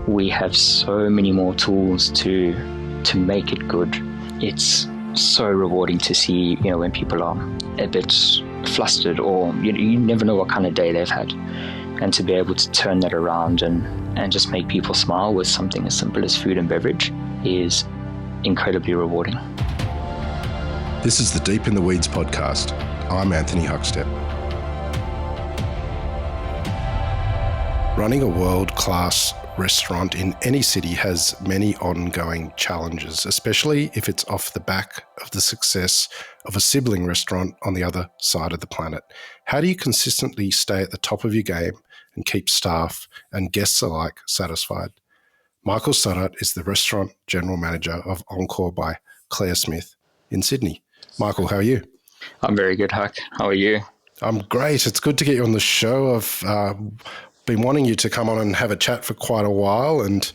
We have so many more tools to make it good. It's so rewarding to see, when people are a bit flustered, or you never know what kind of day they've had, and to be able to turn that around and just make people smile with something as simple as food and beverage is incredibly rewarding. This is the Deep in the Weeds podcast. I'm Anthony Huckstep. Running a world-class restaurant in any city has many ongoing challenges, especially if it's off the back of the success of a sibling restaurant on the other side of the planet. How do you consistently stay at the top of your game and keep staff and guests alike satisfied? Michael Stoddart is the Restaurant General Manager of Oncore by Clare Smyth in Sydney. Michael, how are you? I'm very good, Huck. How are you? I'm great. It's good to get you on the show. I've been wanting you to come on and have a chat for quite a while, and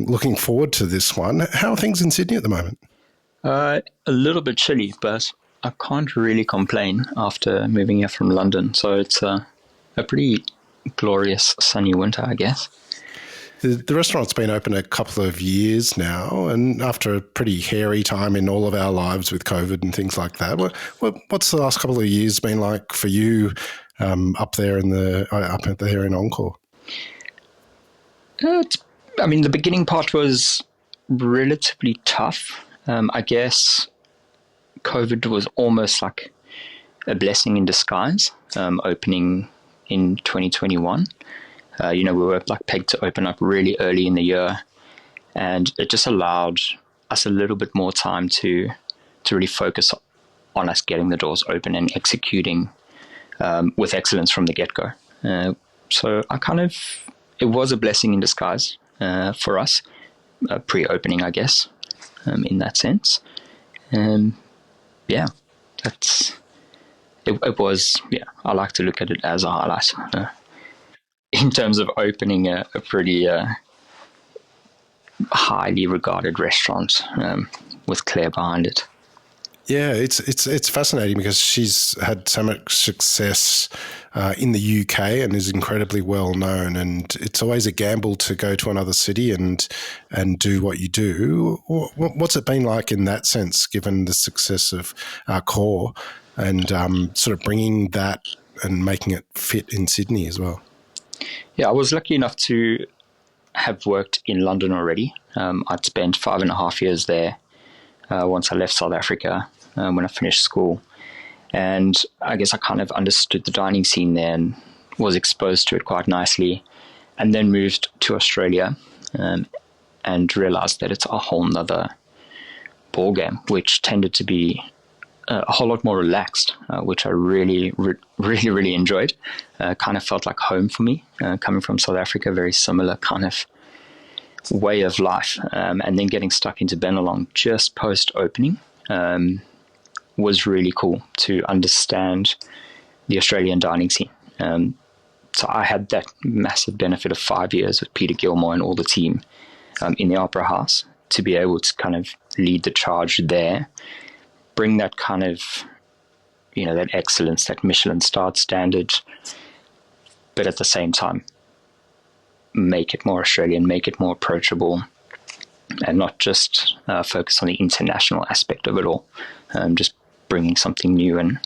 looking forward to this one. How are things in Sydney at the moment? A little bit chilly, but I can't really complain after moving here from London. So it's a pretty glorious sunny winter, I guess. The restaurant's been open a couple of years now, and after a pretty hairy time in all of our lives with COVID and things like that, what's the last couple of years been like for you up there in Oncore? The beginning part was relatively tough. I guess COVID was almost like a blessing in disguise, opening in 2021. We were pegged to open up really early in the year, and it just allowed us a little bit more time to really focus on us getting the doors open and executing with excellence from the get-go. So it was a blessing in disguise for us, pre-opening, I guess, in that sense. It was, I like to look at it as a highlight. In terms of opening a pretty highly regarded restaurant with Claire behind it. Yeah, it's fascinating because she's had so much success in the UK and is incredibly well known, and it's always a gamble to go to another city and do what you do. What's it been like in that sense, given the success of our core and sort of bringing that and making it fit in Sydney as well? Yeah, I was lucky enough to have worked in London already. I'd spent 5.5 years there once I left South Africa when I finished school. And I guess I kind of understood the dining scene there and was exposed to it quite nicely. And then moved to Australia and realized that it's a whole nother ballgame, which tended to be a whole lot more relaxed, which I really, really enjoyed. Kind of felt like home for me, coming from South Africa, very similar kind of way of life. And then getting stuck into Benelong just post-opening was really cool to understand the Australian dining scene. So I had that massive benefit of 5 years with Peter Gilmore and all the team in the Opera House to be able to kind of lead the charge there, bring that kind of, that excellence, that Michelin-starred standard, but at the same time, make it more Australian, make it more approachable, and not just focus on the international aspect of it all. Just bringing something new and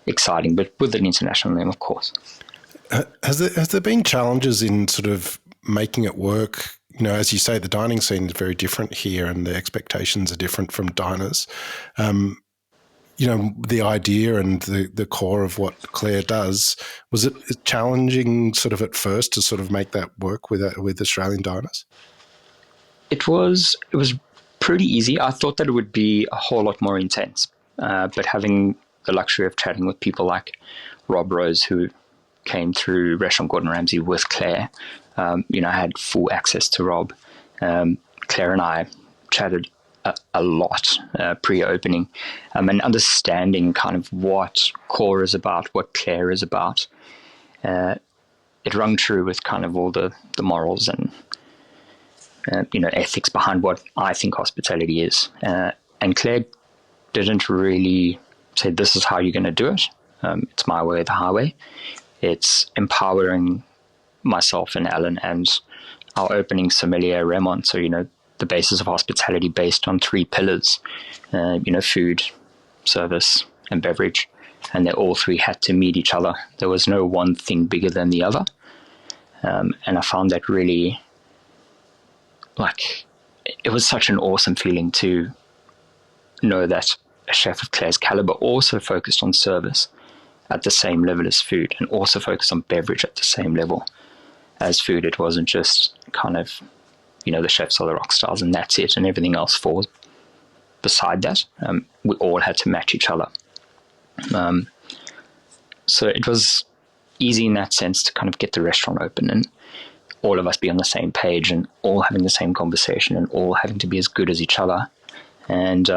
exciting, but with an international name, of course. Has there been challenges in sort of making it work? As you say, the dining scene is very different here and the expectations are different from diners. The idea and the core of what Claire does, was it challenging sort of at first to sort of make that work with Australian diners? It was pretty easy. I thought that it would be a whole lot more intense, but having the luxury of chatting with people like Rob Rose, who came through Restaurant Gordon Ramsay with Claire, I had full access to Rob. Claire and I chatted a lot pre-opening, and understanding kind of what Core is about, what Claire is about. It rung true with kind of all the morals and ethics behind what I think hospitality is. And Claire didn't really say, this is how you're going to do it. It's my way or the highway. It's empowering myself and Alan and our opening sommelier Remon. So, the basis of hospitality based on 3 pillars, food, service, and beverage. And they all 3 had to meet each other. There was no one thing bigger than the other. And I found that really, it was such an awesome feeling to know that a chef of Clare's caliber also focused on service at the same level as food, and also focused on beverage at the same level as food. It wasn't just kind of, the chefs are the rock stars and that's it, and everything else falls beside that. We all had to match each other. So it was easy in that sense to kind of get the restaurant open and all of us be on the same page and all having the same conversation and all having to be as good as each other. And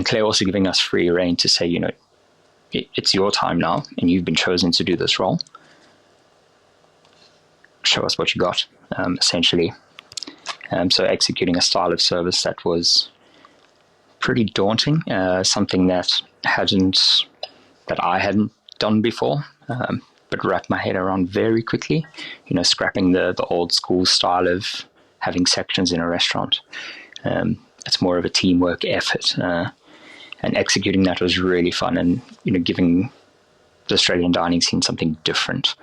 Claire also giving us free rein to say, it's your time now and you've been chosen to do this role. Show us what you got, essentially. So executing a style of service that was pretty daunting, something that I hadn't done before, but wrapped my head around very quickly, scrapping the old school style of having sections in a restaurant. It's more of a teamwork effort, and executing that was really fun, and giving the Australian dining scene something different.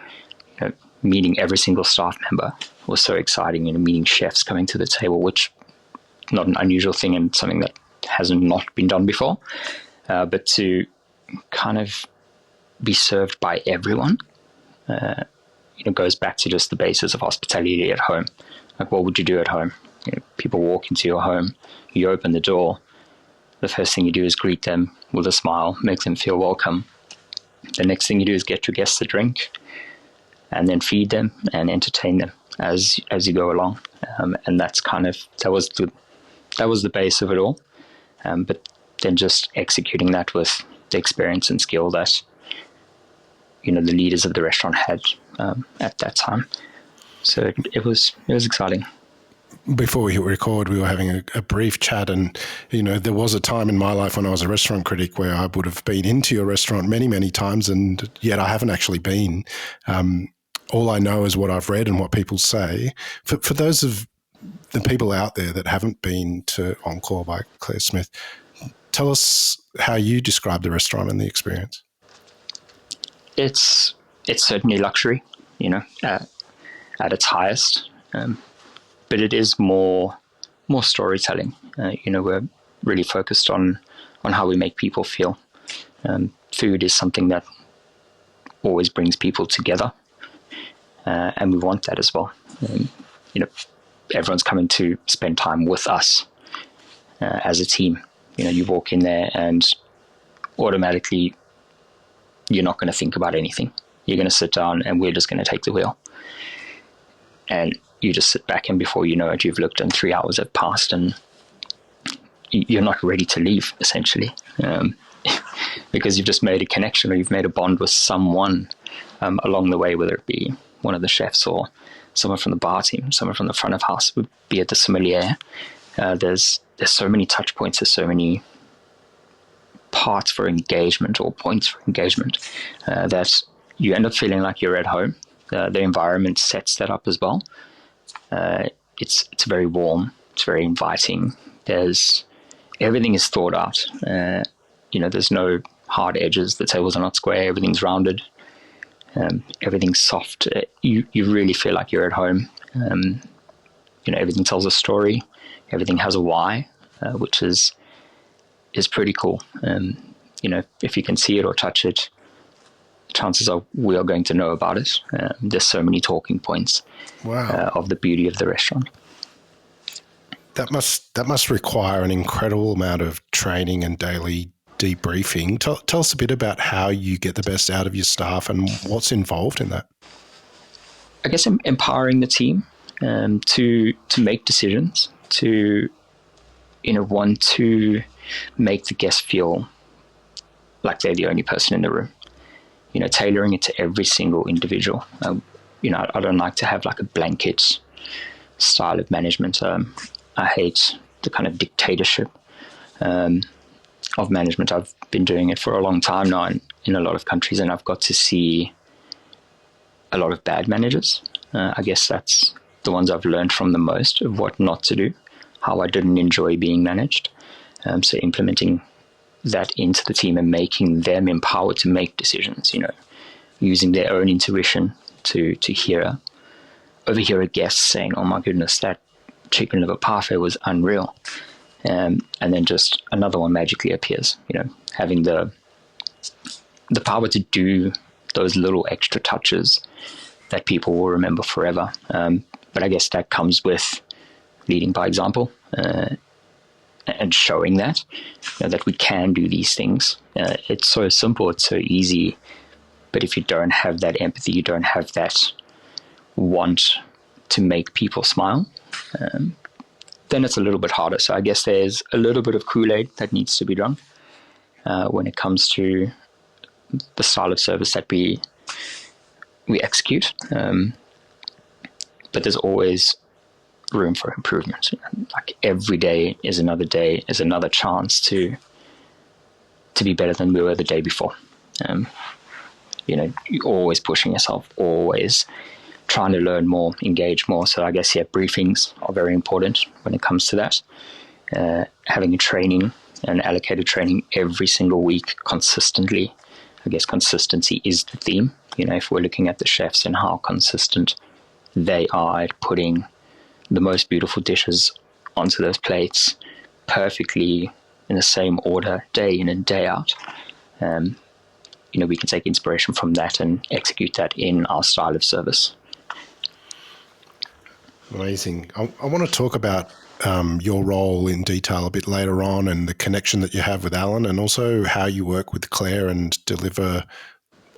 Meeting every single staff member was so exciting. Meeting chefs coming to the table, which not an unusual thing and something that hasn't not been done before, but to kind of be served by everyone, goes back to just the basis of hospitality at home. Like, what would you do at home? People walk into your home, you open the door, the first thing you do is greet them with a smile, make them feel welcome. The next thing you do is get your guests a drink, and then feed them and entertain them as you go along. And that's that was the base of it all. But then just executing that with the experience and skill that the leaders of the restaurant had at that time. So it was exciting. Before we hit record, we were having a brief chat, and there was a time in my life when I was a restaurant critic where I would have been into your restaurant many, many times, and yet I haven't actually been. All I know is what I've read and what people say. For those of the people out there that haven't been to Oncore by Clare Smyth, tell us how you describe the restaurant and the experience. It's certainly luxury, at its highest, but it is more storytelling. We're really focused on how we make people feel. Food is something that always brings people together, and we want that as well. Everyone's coming to spend time with us as a team. You walk in there and automatically you're not going to think about anything. You're going to sit down and we're just going to take the wheel. And you just sit back, and before you know it, you've looked and 3 hours have passed and you're not ready to leave, essentially, because you've just made a connection or you've made a bond with someone along the way, whether it be one of the chefs or someone from the bar team, someone from the front of house, would be at the sommelier. There's so many touch points, there's so many parts for engagement or points for engagement that you end up feeling like you're at home. The environment sets that up as well. It's very warm, it's very inviting. Everything is thought out. There's no hard edges. The tables are not square. Everything's rounded. Everything's soft. You really feel like you're at home. Everything tells a story. Everything has a why, which is pretty cool. If you can see it or touch it, chances are we are going to know about it. There's so many talking points. Wow. Of the beauty of the restaurant. That must require an incredible amount of training and daily debriefing. Tell us a bit about how you get the best out of your staff and what's involved in that. I guess empowering the team to make decisions, to want to make the guest feel like they're the only person in the room. Tailoring it to every single individual. I don't like to have like a blanket style of management. I hate the kind of dictatorship of management. I've been doing it for a long time now in a lot of countries, and I've got to see a lot of bad managers. I guess that's the ones I've learned from the most, of what not to do, how I didn't enjoy being managed. So implementing that into the team and making them empowered to make decisions, using their own intuition to overhear a guest saying, "Oh my goodness, that chicken liver parfait was unreal." And then just another one magically appears, having the power to do those little extra touches that people will remember forever. But I guess that comes with leading by example, and showing that, that we can do these things. It's so simple, it's so easy, but if you don't have that empathy, you don't have that want to make people smile, then it's a little bit harder. So I guess there's a little bit of Kool-Aid that needs to be drunk when it comes to the style of service that we execute. But there's always room for improvement. Like every day is another chance to be better than we were the day before. You're always pushing yourself, always trying to learn more, engage more. So I guess, briefings are very important when it comes to that. Having a training, an allocated training every single week consistently. I guess consistency is the theme. If we're looking at the chefs and how consistent they are at putting the most beautiful dishes onto those plates perfectly in the same order, day in and day out, we can take inspiration from that and execute that in our style of service. Amazing. I want to talk about your role in detail a bit later on, and the connection that you have with Alan, and also how you work with Claire and deliver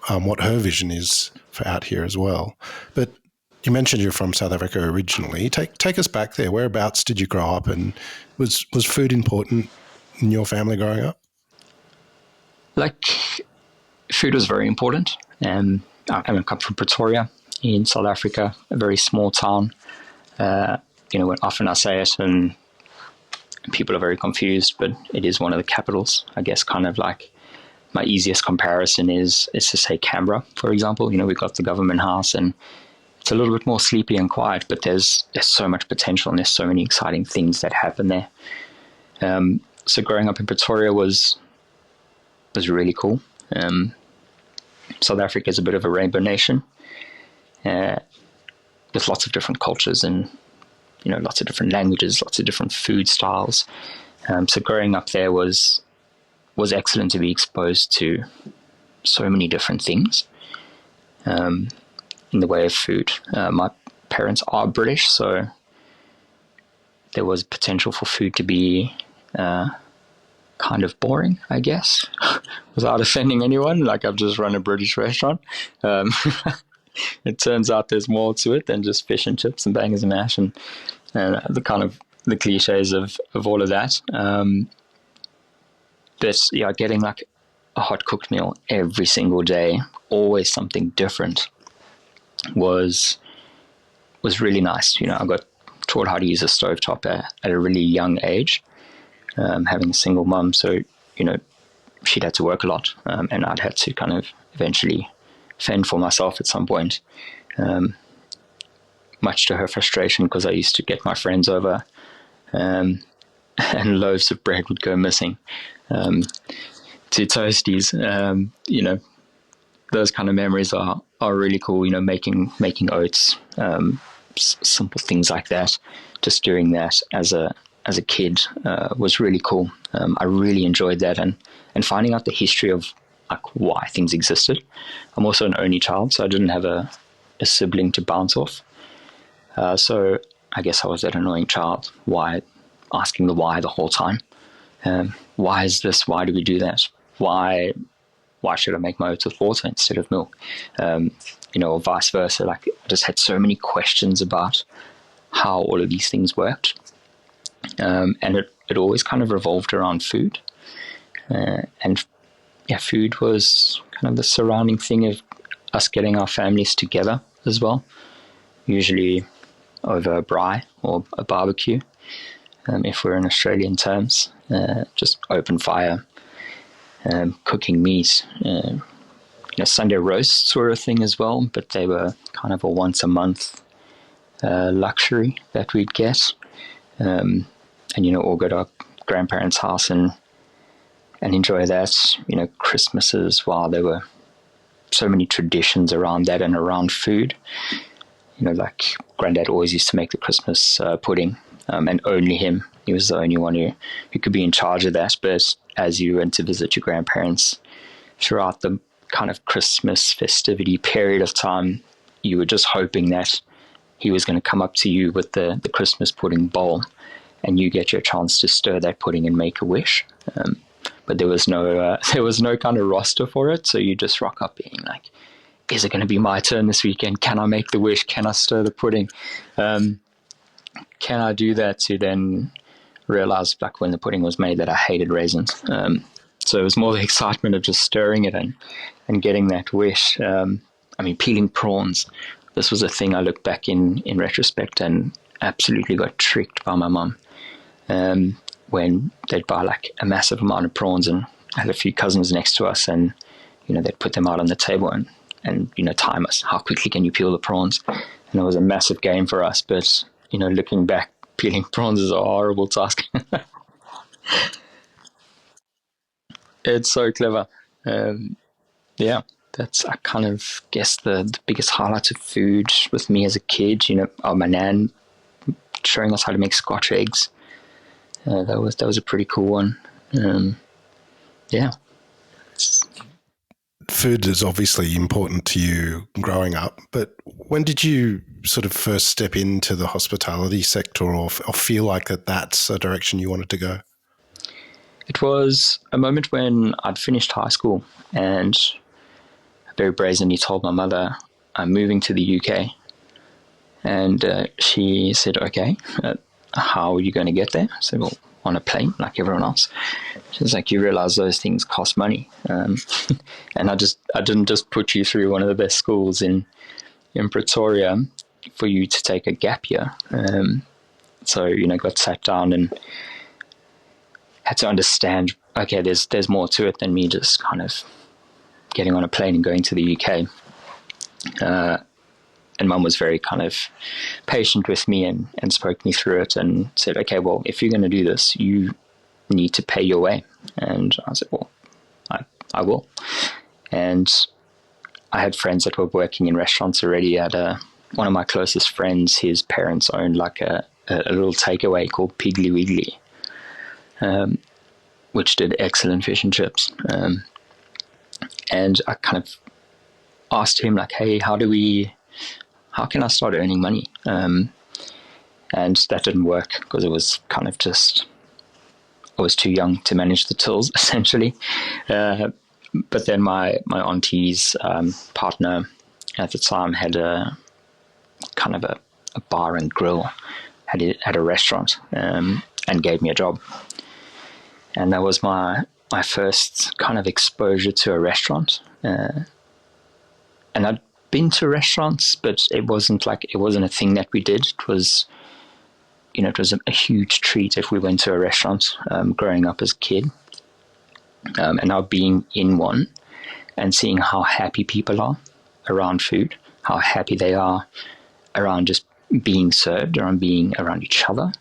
what her vision is for out here as well. But you mentioned you're from South Africa originally. Take us back there. Whereabouts did you grow up, and was food important in your family growing up? Food was very important. I come from Pretoria in South Africa, a very small town. When often I say it and people are very confused, but it is one of the capitals. I guess kind of like my easiest comparison is to say Canberra, for example. We've got the government house and it's a little bit more sleepy and quiet, but there's so much potential and there's so many exciting things that happen there. So growing up in Pretoria was really cool. South Africa is a bit of a rainbow nation. With lots of different cultures and lots of different languages, lots of different food styles. So growing up there was excellent to be exposed to so many different things in the way of food. My parents are British, so there was potential for food to be kind of boring, I guess, without offending anyone. I've just run a British restaurant. It turns out there's more to it than just fish and chips and bangers and mash and the kind of the cliches of all of that. But getting a hot cooked meal every single day, always something different, was really nice. I got taught how to use a stovetop at a really young age, having a single mum. So, she'd had to work a lot, and I'd had to kind of eventually fend for myself at some point, much to her frustration, because I used to get my friends over and loaves of bread would go missing to toasties. Those kind of memories are really cool, making oats, simple things like that. Just doing that as a kid was really cool. I really enjoyed that, and finding out the history of why things existed. I'm also an only child, so I didn't have a sibling to bounce off. So I guess I was that annoying child, asking the why the whole time. Why is this? Why do we do that? Why should I make my oats with water instead of milk? Or vice versa. I just had so many questions about how all of these things worked. And it always kind of revolved around food. Food was kind of the surrounding thing of us getting our families together as well, usually over a braai or a barbecue, if we're in Australian terms, just open fire, cooking meat, Sunday roasts were a thing as well, but they were kind of a once a month luxury that we'd get. And, all go to our grandparents' house and enjoy that. Christmases, while there were so many traditions around that and around food. Like Granddad always used to make the Christmas pudding, and only him. He was the only one who could be in charge of that. But as you went to visit your grandparents throughout the kind of Christmas festivity period of time, you were just hoping that he was going to come up to you with the Christmas pudding bowl, and you get your chance to stir that pudding and make a wish. But there was no kind of roster for it, so you just rock up being like, is it going to be my turn this weekend? Can I make the wish? Can I stir the pudding? Can I do that? To then realize back when the pudding was made that I hated raisins. So it was more the excitement of just stirring it and getting that wish. Peeling prawns. This was a thing I look back in retrospect and absolutely got tricked by my mum. When they'd buy like a massive amount of prawns, and I had a few cousins next to us, and they'd put them out on the table and time us. How quickly can you peel the prawns? And it was a massive game for us. But looking back, peeling prawns is a horrible task. It's so clever. That's, I kind of guess, the biggest highlight of food with me as a kid. My nan showing us how to make Scotch eggs. That was a pretty cool one. Food is obviously important to you growing up, but when did you sort of first step into the hospitality sector or feel like that's a direction you wanted to go? It was a moment when I'd finished high school and very brazenly told my mother, I'm moving to the UK. And she said, okay, how are you going to get there? I said, well, on a plane like everyone else. She's like, you realize those things cost money. And I didn't just put you through one of the best schools in Pretoria for you to take a gap year. So, got sat down and had to understand, okay, there's more to it than me just kind of getting on a plane and going to the UK. And Mum was very kind of patient with me and spoke me through it and said, okay, well, if you're going to do this, you need to pay your way. And I said, well, I will. And I had friends that were working in restaurants already. I had one of my closest friends, his parents owned like a little takeaway called Piggly Wiggly, which did excellent fish and chips. And I kind of asked him, like, hey, how can I start earning money? And that didn't work because it was kind of just, I was too young to manage the tills, essentially. But then my auntie's partner at the time had a kind of a bar and grill, had a restaurant, and gave me a job. And that was my first kind of exposure to a restaurant. And I'd been to restaurants, but it wasn't a thing that we did. It was, it was a huge treat if we went to a restaurant growing up as a kid. And now being in one and seeing how happy people are around food, how happy they are around just being served, around being around each other.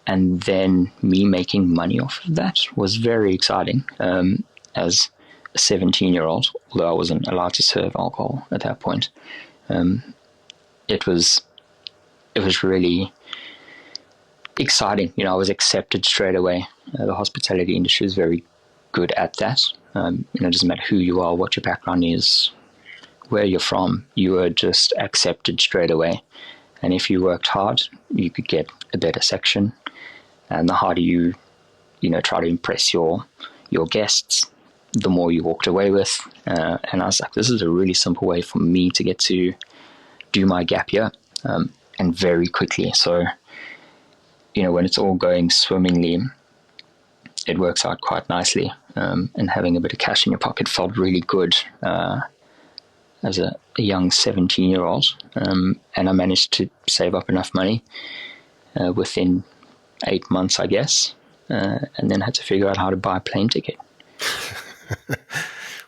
And then me making money off of that was very exciting. As a 17-year-old, although I wasn't allowed to serve alcohol at that point, it was really exciting. I was accepted straight away. The hospitality industry is very good at that. It doesn't matter who you are, what your background is, where you're from, you are just accepted straight away. And if you worked hard, you could get a better section. And the harder you try to impress your guests, the more you walked away with. And I was like, this is a really simple way for me to get to do my gap year, and very quickly. So, when it's all going swimmingly, it works out quite nicely. And having a bit of cash in your pocket felt really good as a young 17-year-old. And I managed to save up enough money within 8 months, I guess, and then had to figure out how to buy a plane ticket.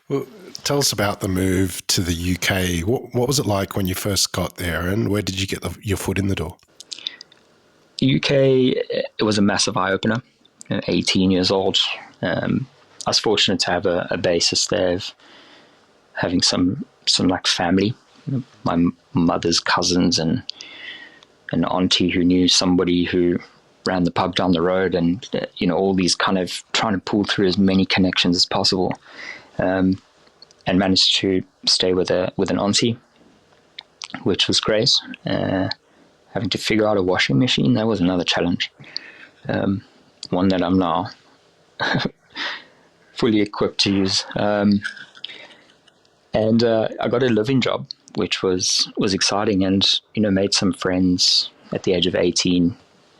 Well, Tell us about the move to the UK. What was it like when you first got there, and where did you get your foot in the door? UK, it was a massive eye-opener. 18 years old. I was fortunate to have a basis there of having some like family. My mother's cousins and an auntie who knew somebody who ran the pub down the road, and all these kind of trying to pull through as many connections as possible, and managed to stay with an auntie, which was great. Having to figure out a washing machine, that was another challenge. One that I'm now fully equipped to use. And I got a living job, which was exciting, and made some friends at the age of 18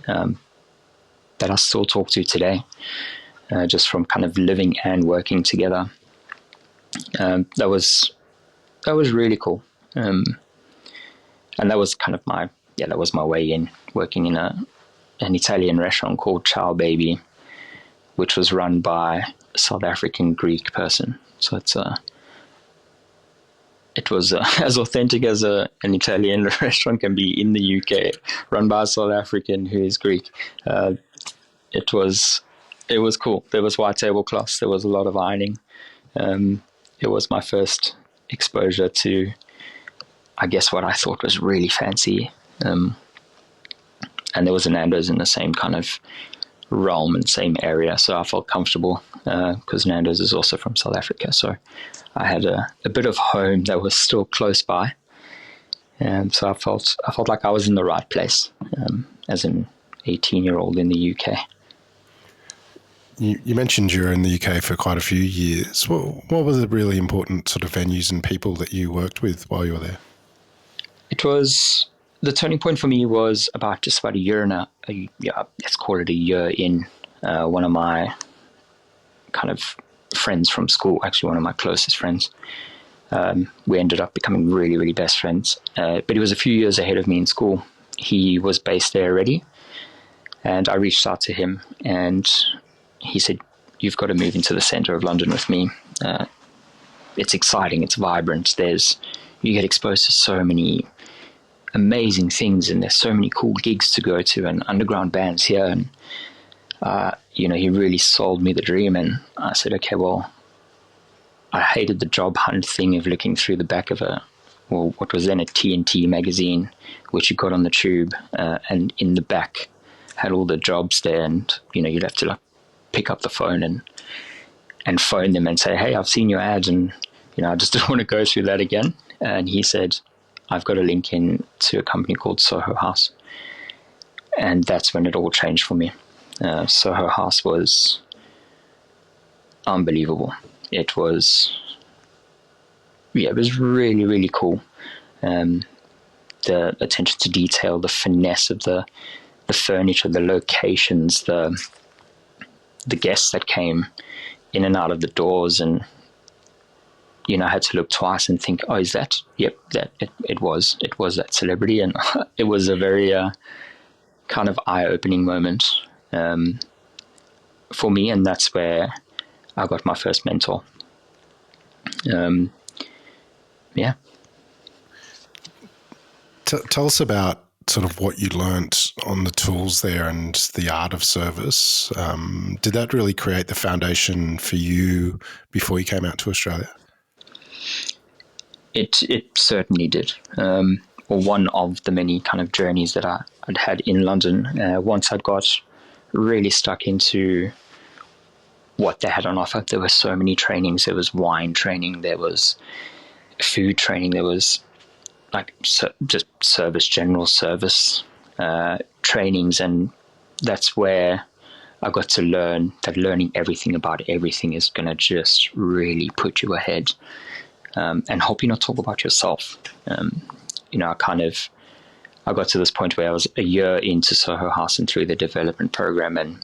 that I still talk to today, just from kind of living and working together. That was really cool, and that was kind of my way in, working in an Italian restaurant called Ciao Baby, which was run by a South African Greek person. So it was as authentic as an Italian restaurant can be in the UK, run by a South African who is Greek. It was cool. There was white tablecloths. There was a lot of ironing. It was my first exposure to, I guess, what I thought was really fancy. And there was a Nando's in the same kind of realm and same area, so I felt comfortable because Nando's is also from South Africa. So I had a bit of home that was still close by, and so I felt like I was in the right place as an 18-year-old in the UK. You mentioned you were in the UK for quite a few years. What were the really important sort of venues and people that you worked with while you were there? It was, the turning point for me was just about a year and let's call it a year in. One of my kind of friends from school, actually one of my closest friends, we ended up becoming really, really best friends. But he was a few years ahead of me in school. He was based there already, and I reached out to him, and he said, "You've got to move into the center of London with me. It's exciting, it's vibrant. You get exposed to so many amazing things, and there's so many cool gigs to go to and underground bands here." And he really sold me the dream. And I said, okay, well, I hated the job hunt thing of looking through the back of what was then a TNT magazine, which you got on the tube, and in the back had all the jobs there, and you'd have to like pick up the phone and phone them and say, hey, I've seen your ads, and I just didn't want to go through that again. And he said, I've got a link in to a company called Soho House. And that's when it all changed for me. Soho House was unbelievable. It was really, really cool. The attention to detail, the finesse of the furniture, the locations, the guests that came in and out of the doors, and I had to look twice and think, oh, is that? Yep, it was that celebrity. And it was a very kind of eye-opening moment for me, and that's where I got my first mentor. Yeah. Tell us about sort of what you learnt on the tools there and the art of service. Did that really create the foundation for you before you came out to Australia? It certainly did. Or one of the many kind of journeys that I'd had in London. Once I'd got really stuck into what they had on offer, there were so many trainings. There was wine training, there was food training, there was just general service trainings, and that's where I got to learn that learning everything about everything is going to just really put you ahead, and help you not talk about yourself. I got to this point where I was a year into Soho House and through the development program and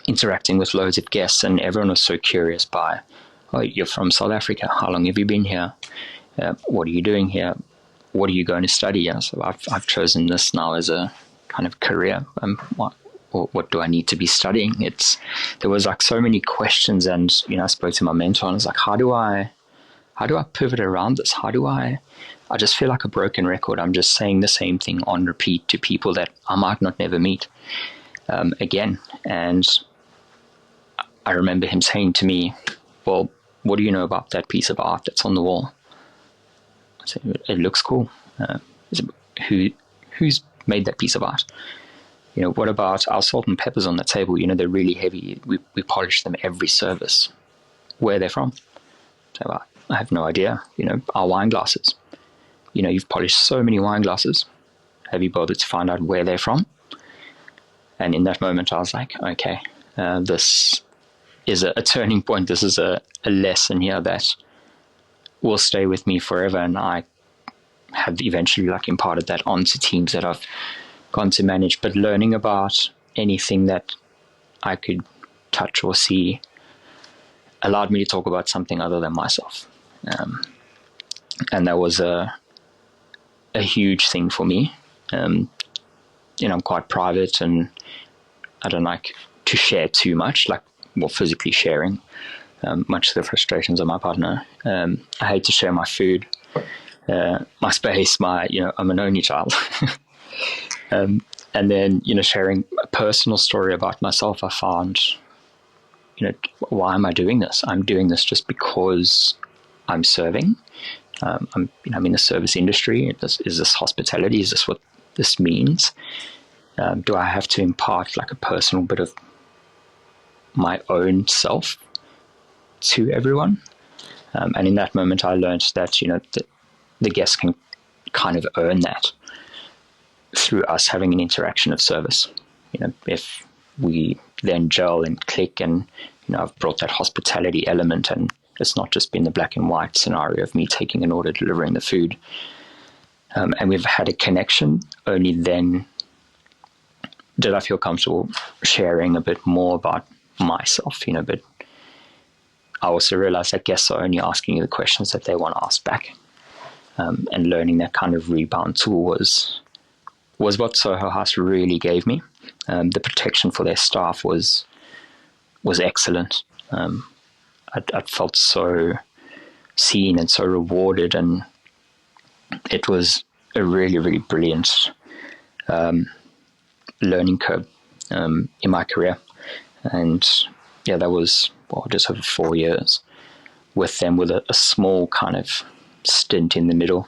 interacting with loads of guests, and everyone was so curious by, oh, you're from South Africa, how long have you been here? What are you doing here? What are you going to study? So I've chosen this now as a kind of career. What do I need to be studying? There was like so many questions, and I spoke to my mentor, and I was like, how do I how do I pivot around this? How do I just feel like a broken record. I'm just saying the same thing on repeat to people that I might not never meet again. And I remember him saying to me, well, what do you know about that piece of art that's on the wall? I said, it looks cool. Who's made that piece of art? What about our salt and peppers on the table? They're really heavy. We polish them every service. Where are they from? So I have no idea. Our wine glasses. You've polished so many wine glasses. Have you bothered to find out where they're from? And in that moment, I was like, okay, this is a turning point. This is a lesson here that will stay with me forever. And I have eventually imparted that onto teams that I've gone to manage. But learning about anything that I could touch or see allowed me to talk about something other than myself. And that was a huge thing for me. I'm quite private and I don't like to share too much, physically sharing, much to the frustrations of my partner. I hate to share my food, my space, I'm an only child. And then, sharing a personal story about myself, I found, why am I doing this? I'm doing this just because I'm serving. I'm in the service industry. Is this hospitality? Is this what this means? Do I have to impart a personal bit of my own self to everyone? And in that moment, I learned that the guests can kind of earn that through us having an interaction of service. If we then gel and click, and I've brought that hospitality element, and it's not just been the black and white scenario of me taking an order, delivering the food, and we've had a connection. Only then did I feel comfortable sharing a bit more about myself, but I also realized that guests are only asking you the questions that they want to ask back. And learning that kind of rebound tool was what Soho House really gave me. The protection for their staff was excellent. I felt so seen and so rewarded, and it was a really, really brilliant learning curve in my career. And yeah, that was just over 4 years with them, with a small kind of stint in the middle.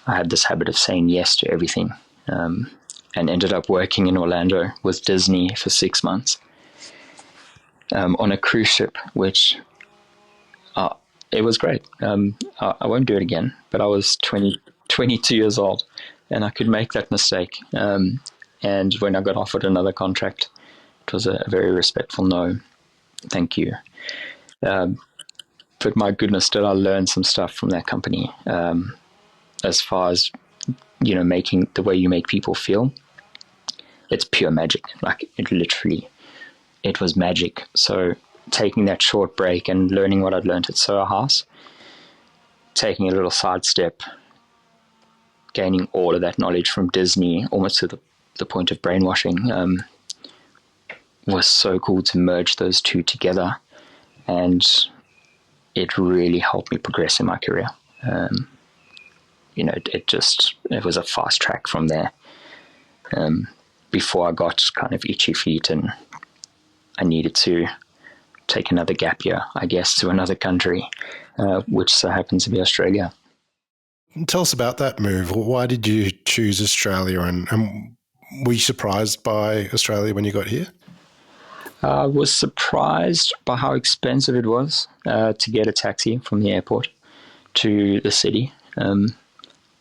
I had this habit of saying yes to everything, and ended up working in Orlando with Disney for 6 months on a cruise ship, which it was great. I won't do it again, but I was 22 years old, and I could make that mistake. And when I got offered another contract, it was a very respectful no, thank you. But my goodness, did I learn some stuff from that company, as far as, making the way you make people feel. It's pure magic. It was magic. So taking that short break and learning what I'd learned at Soho House, taking a little sidestep, gaining all of that knowledge from Disney, almost to the point of brainwashing, was so cool to merge those two together. And it really helped me progress in my career. It was a fast track from there. Before I got kind of itchy feet and I needed to take another gap year, I guess, to another country, which so happens to be Australia. Tell us about that move. Why did you choose Australia, and were you surprised by Australia when you got here? I was surprised by how expensive it was to get a taxi from the airport to the city.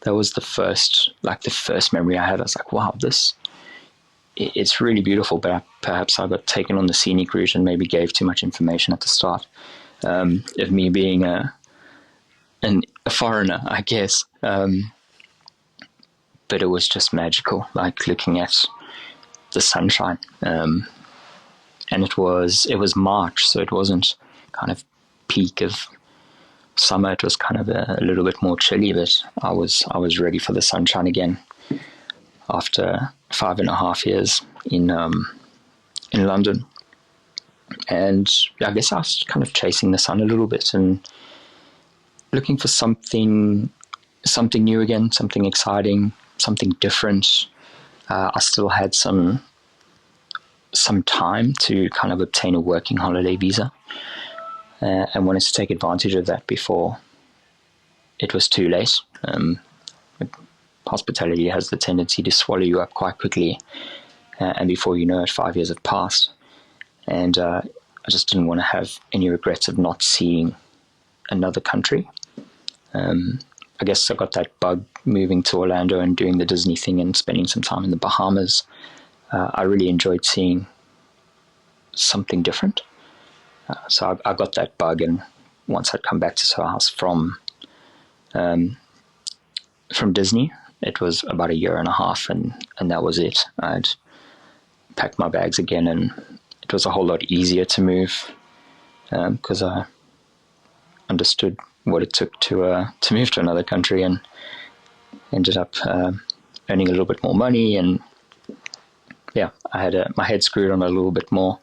That was the first memory I had. I was like, wow, it's really beautiful, but perhaps I got taken on the scenic route and maybe gave too much information at the start of me being a foreigner, I guess. But it was just magical, looking at the sunshine. And it was March, so it wasn't kind of peak of summer. It was kind of a little bit more chilly, but I was ready for the sunshine again after 5.5 years in London. And I guess I was kind of chasing the sun a little bit, and looking for something new again, something exciting, something different. I still had some time to kind of obtain a working holiday visa, and wanted to take advantage of that before it was too late. Hospitality has the tendency to swallow you up quite quickly, and before you know it, 5 years have passed. And I just didn't want to have any regrets of not seeing another country. I guess I got that bug moving to Orlando and doing the Disney thing and spending some time in the Bahamas. I really enjoyed seeing something different. So I got that bug, and once I'd come back to Soho House from Disney, it was about 1.5 years, and that was it. I'd packed my bags again, and it was a whole lot easier to move because I understood what it took to move to another country, and ended up earning a little bit more money. And yeah, I had my head screwed on a little bit more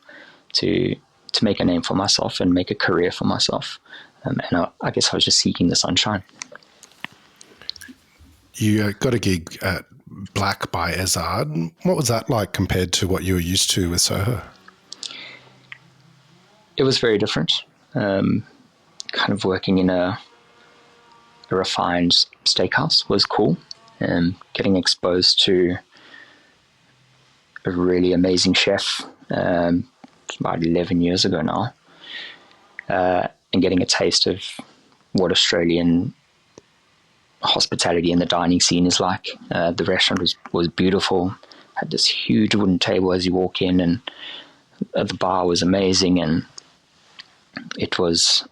to make a name for myself and make a career for myself. And I guess I was just seeking the sunshine. You got a gig at Black by Ezard. What was that like compared to what you were used to with Soho? It was very different. Kind of working in a refined steakhouse was cool, and getting exposed to a really amazing chef about 11 years ago now, and getting a taste of what Australian hospitality and the dining scene is like. The restaurant was beautiful, had this huge wooden table as you walk in, and the bar was amazing, and it was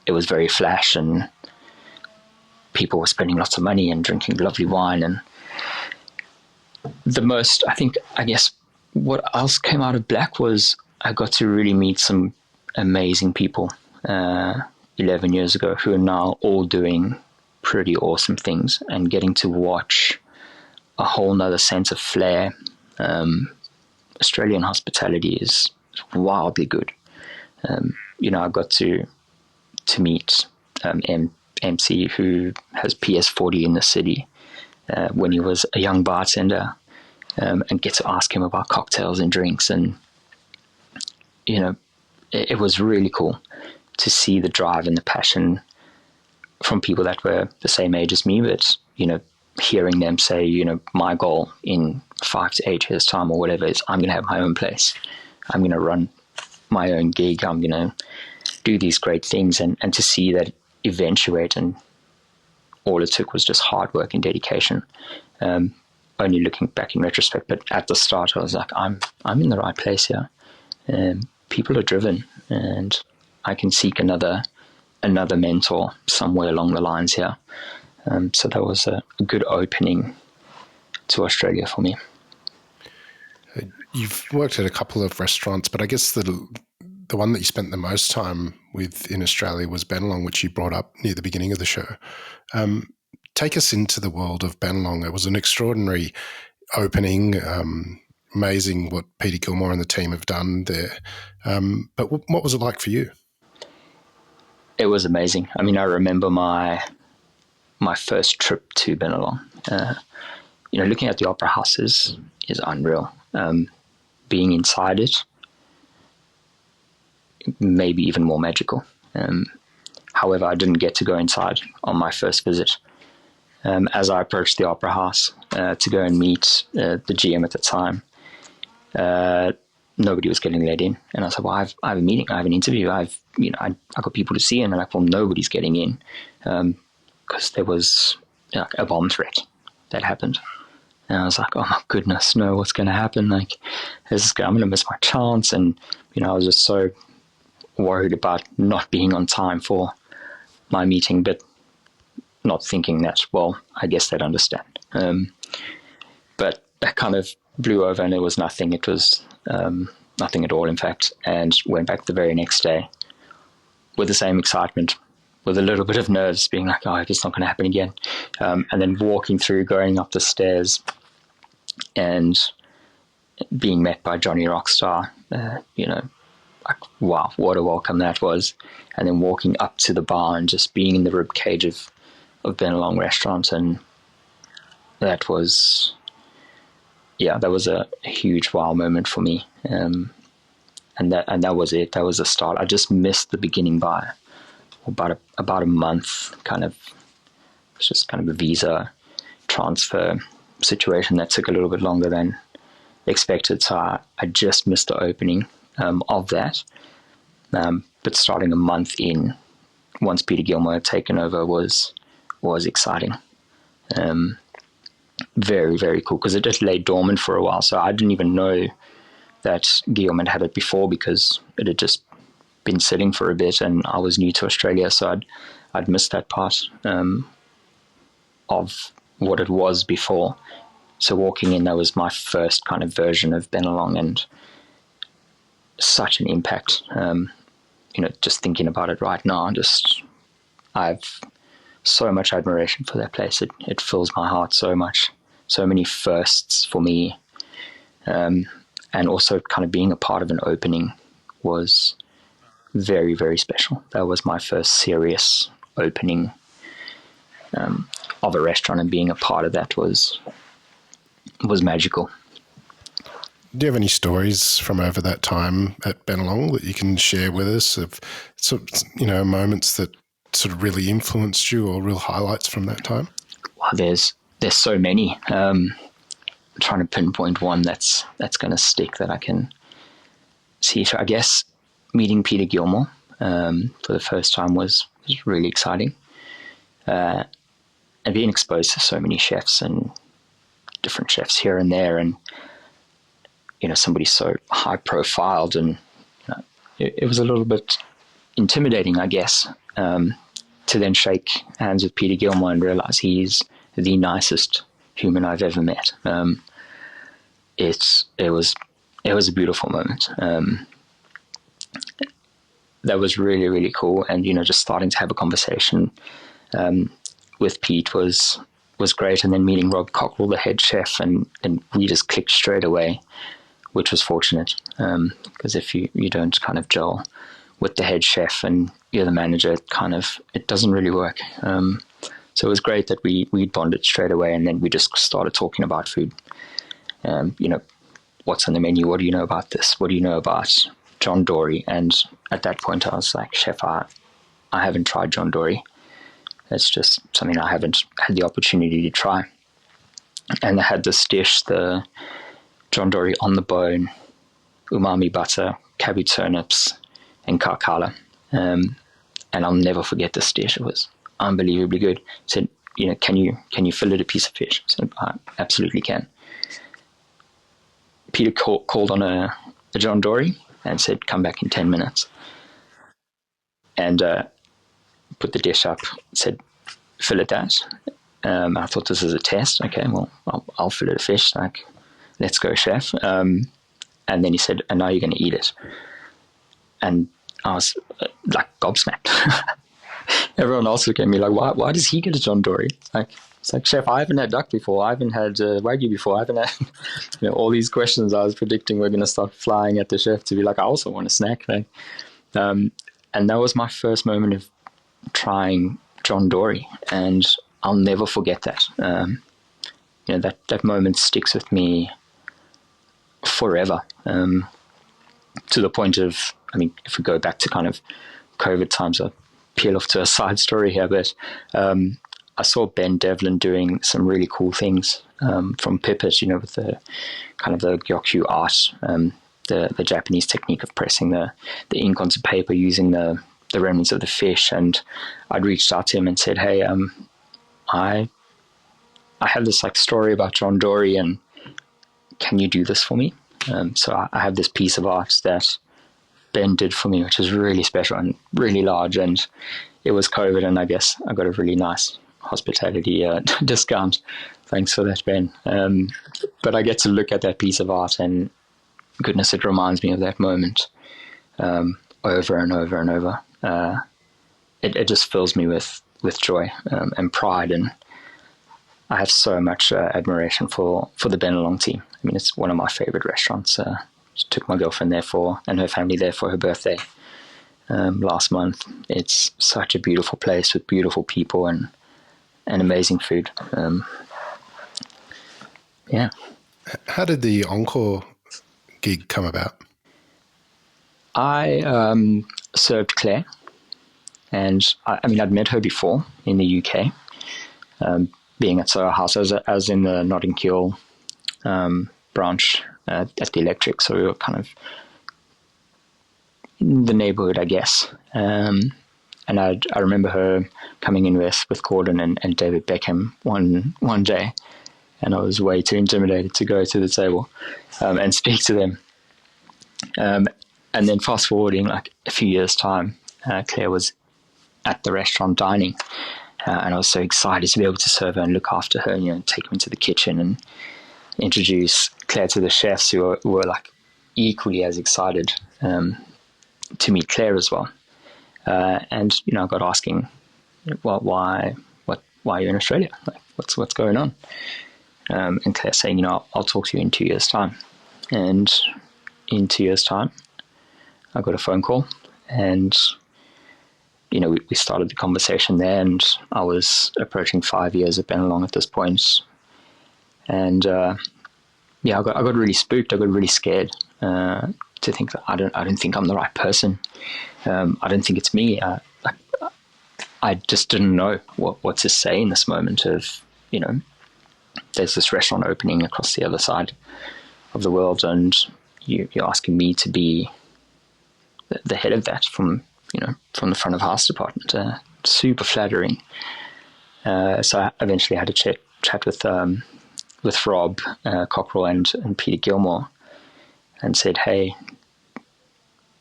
very flash, and people were spending lots of money and drinking lovely wine. And I guess what else came out of Black was I got to really meet some amazing people 11 years ago who are now all doing pretty awesome things, and getting to watch a whole nother sense of flair. Australian hospitality is wildly good. I got to meet MC, who has PS40 in the city, when he was a young bartender, and get to ask him about cocktails and drinks. And, it was really cool to see the drive and the passion from people that were the same age as me, but, hearing them say, my goal in 5 to 8 years' time or whatever is I'm going to have my own place. I'm going to run my own gig. I'm going to do these great things, and to see that eventuate, and all it took was just hard work and dedication. Only looking back in retrospect, but at the start I was like, I'm in the right place here. People are driven, and I can seek another mentor somewhere along the lines here. So that was a good opening to Australia for me. You've worked at a couple of restaurants, but I guess the one that you spent the most time with in Australia was Bennelong, which you brought up near the beginning of the show. Take us into the world of Bennelong. It was an extraordinary opening, amazing what Peter Gilmore and the team have done there. But what was it like for you? It was amazing. I mean, I remember my first trip to Bennelong. Looking at the opera house is unreal. Being inside it, maybe even more magical. However, I didn't get to go inside on my first visit. As I approached the opera house to go and meet the GM at the time, nobody was getting let in. And I said, well, I have a meeting, I have an interview, I got people to see. And they're like, well, nobody's getting in, because there was a bomb threat that happened. And I was like, oh my goodness, no, what's going to happen? Like, I'm going to miss my chance. And, I was just so worried about not being on time for my meeting, but not thinking that, well, I guess they'd understand. But that kind of blew over, and it was nothing. It was nothing at all, in fact, and went back the very next day with the same excitement, with a little bit of nerves, being like, oh, it's not going to happen again. And then walking through, going up the stairs, and being met by Johnny Rockstar, like, wow, what a welcome that was. And then walking up to the bar and just being in the rib cage of Benelong restaurant, and that was, yeah, that was a huge wow moment for me. And that was it. That was the start. I just missed the beginning by about a month. It's just kind of a visa transfer situation that took a little bit longer than expected. So I just missed the opening of that. But starting a month in, once Peter Gilmore had taken over, was exciting. Very, very cool, because it just lay dormant for a while. So I didn't even know that Guillaume had it before, because it had just been sitting for a bit, and I was new to Australia, so I'd missed that part of what it was before. So walking in, that was my first kind of version of Benelong, and such an impact. Just thinking about it right now, I've so much admiration for that place. It fills my heart so much. So many firsts for me. And also kind of being a part of an opening was very, very special. That was my first serious opening of a restaurant, and being a part of that was magical. Do you have any stories from over that time at Benelong that you can share with us of moments that sort of really influenced you, or real highlights from that time? Wow, there's so many. Trying to pinpoint one that's going to stick that I can see. So I guess meeting Peter Gilmore for the first time was really exciting. And being exposed to so many chefs and different chefs here and there, and somebody so high profiled, and it was a little bit intimidating, I guess, to then shake hands with Peter Gilmore and realize he's the nicest human I've ever met. It was a beautiful moment. That was really, really cool, and just starting to have a conversation with Pete was great, and then meeting Rob Cockrell, the head chef, and we just clicked straight away, which was fortunate, because if you don't kind of gel with the head chef and you're the manager, it doesn't really work. So it was great that we bonded straight away, and then we just started talking about food. What's on the menu? What do you know about this? What do you know about John Dory? And at that point I was like, Chef, I haven't tried John Dory. It's just something I haven't had the opportunity to try. And they had this dish, the John Dory on the bone, umami butter, cabbage turnips, and kakala. And I'll never forget this dish. It was unbelievably good. I said, can you fillet a piece of fish? I said, I absolutely can. Peter called on a John Dory and said, come back in 10 minutes. And put the dish up, said, fillet that. I thought, this is a test. Okay, well, I'll fillet a fish. Like, let's go, chef. And then he said, and now you're going to eat it. And I was like gobsmacked. Everyone else looked at me like, why does he get a John Dory? It's like, chef, I haven't had duck before. I haven't had wagyu before. I haven't had, all these questions I was predicting were going to start flying at the chef to be like, I also want a snack. And that was my first moment of trying John Dory, and I'll never forget that. That moment sticks with me forever. To the point of, if we go back to kind of COVID times, I'll peel off to a side story here, but I saw Ben Devlin doing some really cool things from Pipit, with the kind of the gyokyu art, the Japanese technique of pressing the ink onto paper using the remnants of the fish. And I'd reached out to him and said, hey, I have this story about John Dory, and can you do this for me? So I have this piece of art that Ben did for me, which is really special and really large, and it was COVID, and I guess I got a really nice hospitality discount. Thanks for that, Ben. But I get to look at that piece of art, and goodness, it reminds me of that moment over and over and over. It just fills me with joy and pride, and I have so much admiration for the Benelong team. It's one of my favorite restaurants took my girlfriend there and her family there for her birthday last month. It's such a beautiful place with beautiful people and amazing food. Yeah. How did the Oncore gig come about? I served Claire, and I mean, I'd met her before in the UK, being at Soho House as in the Notting Hill branch at the Electric, so we were kind of in the neighbourhood, I guess. And I remember her coming in with Gordon and David Beckham one day, and I was way too intimidated to go to the table and speak to them. And then fast forwarding like a few years' time, Claire was at the restaurant dining, and I was so excited to be able to serve her and look after her, take her into the kitchen and introduce Claire to the chefs who were like equally as excited to meet Claire as well. And I got asking, well, why are you in Australia? Like, what's going on? And Claire saying, I'll talk to you in 2 years' time. And in 2 years' time, I got a phone call, and we started the conversation there, and I was approaching 5 years at Benelong at this point. And I got really spooked. I got really scared to think that I don't think I'm the right person. I don't think it's me. I just didn't know what to say in this moment of, there's this restaurant opening across the other side of the world, and you're asking me to be the head of that from the front of house department. Super flattering. So I eventually had a chat with Rob Cockrell and Peter Gilmore, and said, hey,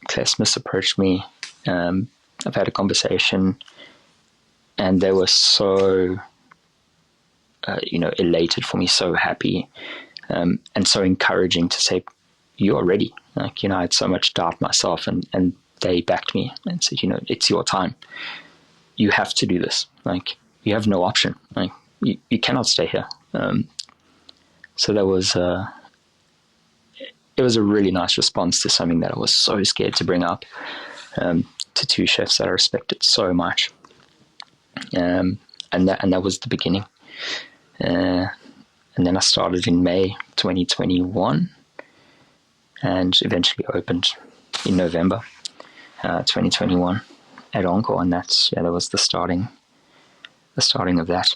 Clare Smyth approached me. I've had a conversation, and they were so elated for me, so happy, and so encouraging to say, you are ready. Like, I had so much doubt myself, and they backed me and said, it's your time. You have to do this. Like, you have no option. Like, you cannot stay here. So that was it was a really nice response to something that I was so scared to bring up, to two chefs that I respected so much. And that was the beginning. And then I started in May 2021, and eventually opened in November 2021 at Oncore, and that was the starting of that.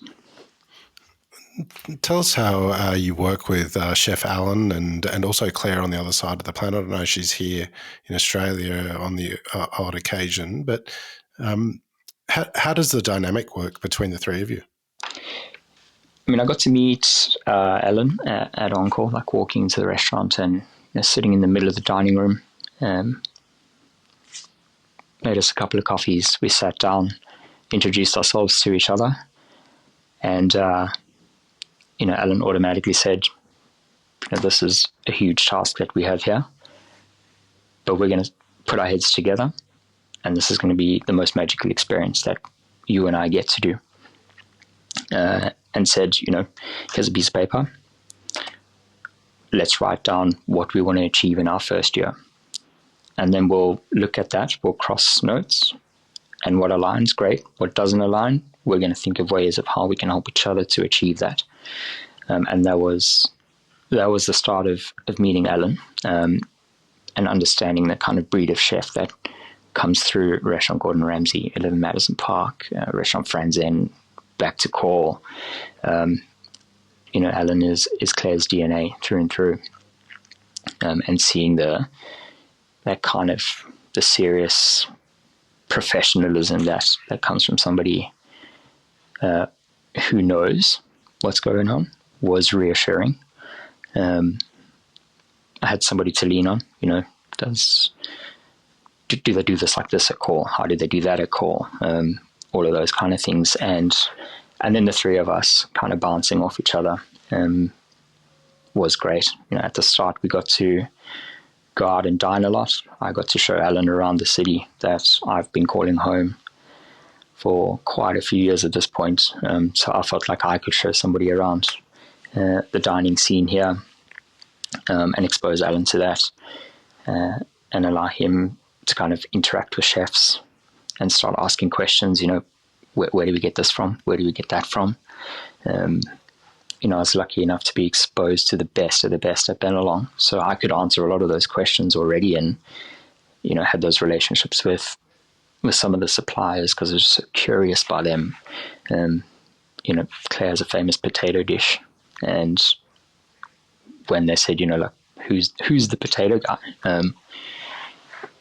Tell us how you work with Chef Alan and also Claire on the other side of the planet. I know she's here in Australia on the odd occasion, but how does the dynamic work between the three of you? I mean, I got to meet Ellen at Oncore, like walking into the restaurant and sitting in the middle of the dining room. Made us a couple of coffees. We sat down, introduced ourselves to each other, and Ellen automatically said, this is a huge task that we have here, but we're going to put our heads together, and this is going to be the most magical experience that you and I get to do. And said, here's a piece of paper. Let's write down what we want to achieve in our first year. And then we'll look at that, we'll cross notes, and what aligns, great. What doesn't align, we're going to think of ways of how we can help each other to achieve that. And that was the start of meeting Ellen, and understanding the kind of breed of chef that comes through Restaurant Gordon Ramsay, 11 Madison Park, Restaurant Franzen, back to call. Ellen is Claire's DNA through and through, and seeing that kind of the serious professionalism that comes from somebody who knows what's going on was reassuring. I had somebody to lean on. Do they do this like this at call? How do they do that at call? All of those kind of things, and then the three of us kind of bouncing off each other was great. At the start, we got to go out and dine a lot. I got to show Ellen around the city that I've been calling home for quite a few years at this point. So I felt like I could show somebody around the dining scene here. and expose Alan to that, and allow him to kind of interact with chefs and start asking questions. Where do we get this from? Where do we get that from? I was lucky enough to be exposed to the best of the best at Benelong, so I could answer a lot of those questions already, and had those relationships with some of the suppliers because I was so curious by them. Clare has a famous potato dish, and when they said, like, who's the potato guy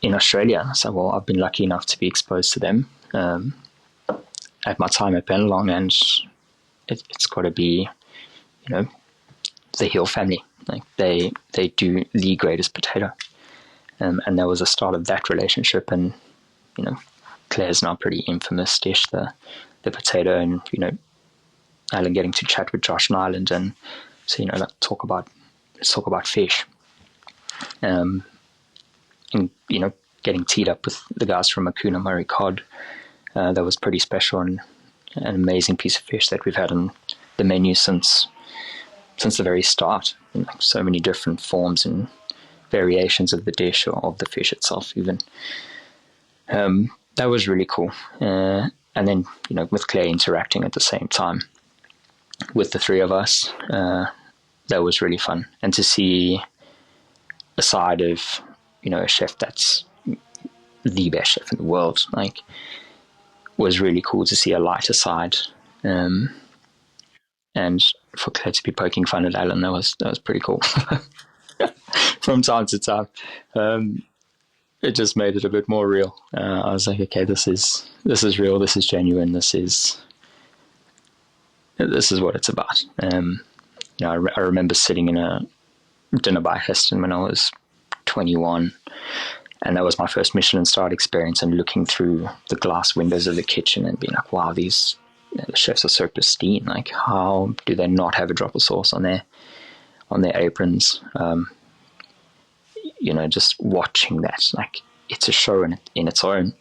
in Australia, I said, well, I've been lucky enough to be exposed to them at my time at Benelong, and it's got to be, the Hill family. Like they do the greatest potato, and there was a start of that relationship. And Clare's now a pretty infamous dish, the potato, and Alan getting to chat with Josh and Ireland, and so let's talk about fish, and getting teed up with the guys from Akuna Murray Cod. That was pretty special, and an amazing piece of fish that we've had on the menu since the very start, in like so many different forms and variations of the dish or of the fish itself even. That was really cool. And then, with Claire interacting at the same time with the three of us, that was really fun. And to see a side of, a chef that's the best chef in the world, like, was really cool to see a lighter side. And for Claire to be poking fun at Alan, that was pretty cool. From time to time, it just made it a bit more real. I was like, okay, this is real. This is genuine. This is what it's about. I remember sitting in a dinner by Heston when I was 21, and that was my first Michelin starred experience. And looking through the glass windows of the kitchen and being like, wow, these the chefs are so pristine. Like, how do they not have a drop of sauce on their aprons? Just watching that, like, it's a show in its own.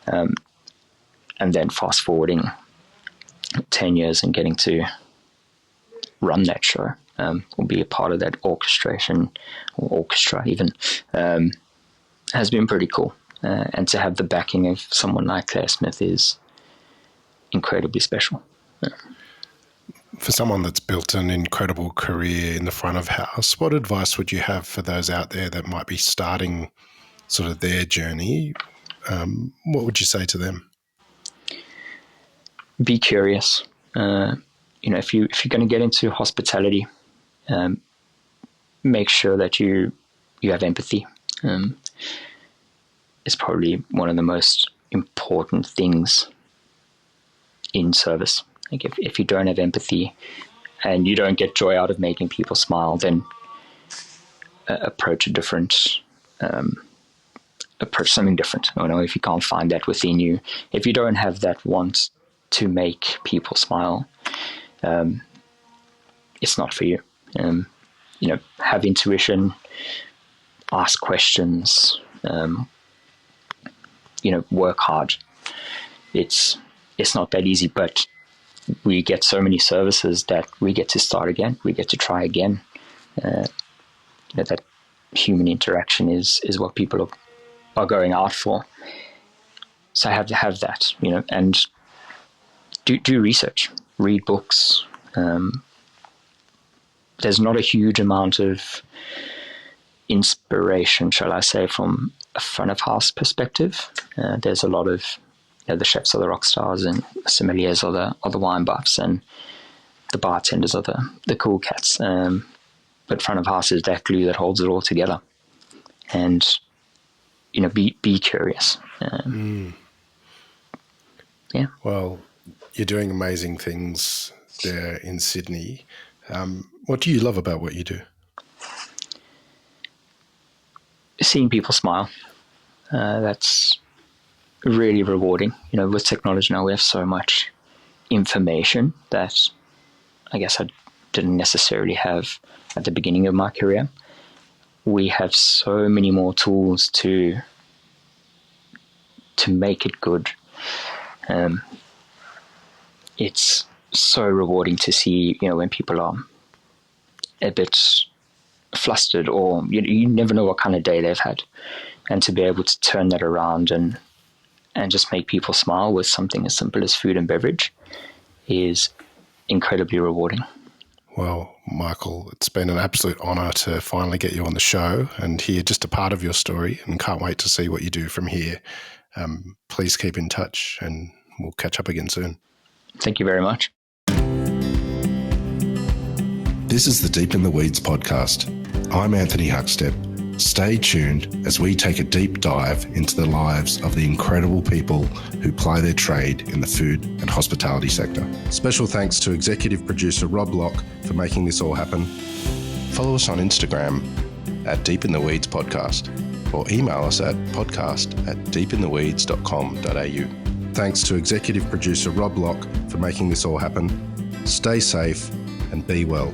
And then fast forwarding 10 years and getting to run that show, or be a part of that orchestra even, has been pretty cool. And to have the backing of someone like Clare Smyth is incredibly special. For someone that's built an incredible career in the front of house, what advice would you have for those out there that might be starting sort of their journey? What would you say to them? Be curious. If you're going to get into hospitality, make sure that you have empathy. It's probably one of the most important things in service. Like, if you don't have empathy and you don't get joy out of making people smile, then approach something different. If you can't find that within you, if you don't have that want to make people smile, it's not for you. Have intuition, ask questions, work hard. It's not that easy, but we get so many services that we get to start again. We get to try again. That human interaction is what people are going out for. So I have to have that, and do research, read books. There's not a huge amount of inspiration, shall I say, from a front of house perspective. There's a lot of the chefs are the rock stars, and the sommeliers are the wine buffs, and the bartenders are the cool cats. But front of house is that glue that holds it all together. And be curious. Yeah. Well, you're doing amazing things there in Sydney. What do you love about what you do? Seeing people smile. That's really rewarding. With technology now, we have so much information that I guess I didn't necessarily have at the beginning of my career. We have so many more tools to make it good. It's so rewarding to see, when people are a bit flustered, or you never know what kind of day they've had. And to be able to turn that around and just make people smile with something as simple as food and beverage is incredibly rewarding. Well, Michael, it's been an absolute honour to finally get you on the show and hear just a part of your story, and can't wait to see what you do from here. Please keep in touch and we'll catch up again soon. Thank you very much. This is the Deep in the Weeds podcast. I'm Anthony Huckstep. Stay tuned as we take a deep dive into the lives of the incredible people who ply their trade in the food and hospitality sector. Special thanks to executive producer Rob Locke for making this all happen. Follow us on Instagram at Deep in the Weeds Podcast, or email us at podcast@deepintheweeds.com.au. Thanks to executive producer Rob Locke for making this all happen. Stay safe and be well.